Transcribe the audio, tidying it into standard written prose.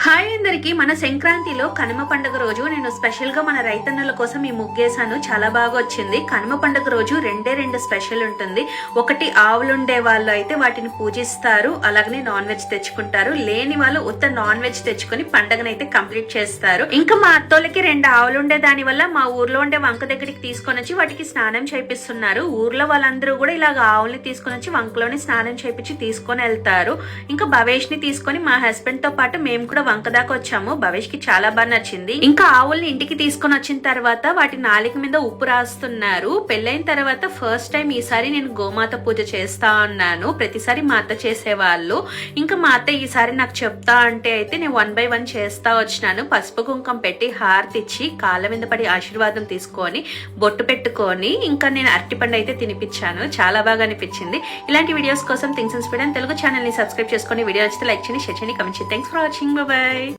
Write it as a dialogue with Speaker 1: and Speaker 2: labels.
Speaker 1: Hi అందరికి. మన సంక్రాంతిలో కనుమ పండుగ రోజు నేను స్పెషల్ గా మన రైతన్నుల కోసం ఈ ముగ్గేసాను. చాలా బాగా వచ్చింది. కనుమ పండుగ రోజు రెండు స్పెషల్ ఉంటుంది. ఒకటి ఆవులుండే వాళ్ళు అయితే వాటిని పూజిస్తారు, అలాగనే నాన్ వెజ్ తెచ్చుకుంటారు. లేని వాళ్ళు ఉత్త నాన్ వెజ్ తెచ్చుకుని పండుగనైతే కంప్లీట్ చేస్తారు. ఇంకా మా అత్తోళ్ళకి 2 ఆవులు ఉండే దాని వల్ల మా ఊర్లో ఉండే వంక దగ్గరికి తీసుకొని వచ్చి వాటికి స్నానం చేపిస్తున్నారు. ఊర్లో వాళ్ళందరూ కూడా ఇలాగ ఆవుల్ని తీసుకొని వచ్చి వంకలోని స్నానం చేపించి తీసుకొని వెళ్తారు. ఇంకా భవేష్ ని తీసుకొని మా హస్బెండ్ తో పాటు మేము కూడా వంక దాకా వచ్చాము. భవేష్ కి చాలా బాగా నచ్చింది. ఇంకా ఆవుల్ని ఇంటికి తీసుకొని వచ్చిన తర్వాత వాటి నాలిక మీద ఉప్పు రాస్తున్నారు. పెళ్ళైన తర్వాత ఫస్ట్ టైం ఈసారి నేను గోమాత పూజ చేస్తా అన్నాను. ప్రతిసారి మా అత్త చేసేవాళ్ళు. ఇంకా మా అత్త ఈసారి నాకు చెప్తా అంటే అయితే నేను 1 by 1 చేస్తా వచ్చినాను. పసుపు కుంకం పెట్టి హారతి ఇచ్చి కాళ్ళ మీద పడి ఆశీర్వాదం తీసుకొని బొట్టు పెట్టుకొని ఇంకా నేను అరటిపండు అయితే తినిపించాను. చాలా బాగా అనిపించింది. ఇలాంటి వీడియోస్ కోసం things in speed Telugu channel ని సబ్స్క్రైబ్ చేసుకొని వీడియో నచ్చితే లైక్ చేయండి, షేర్ చేయండి, కమెంట్ చేయండి. Thanks for watching. బై.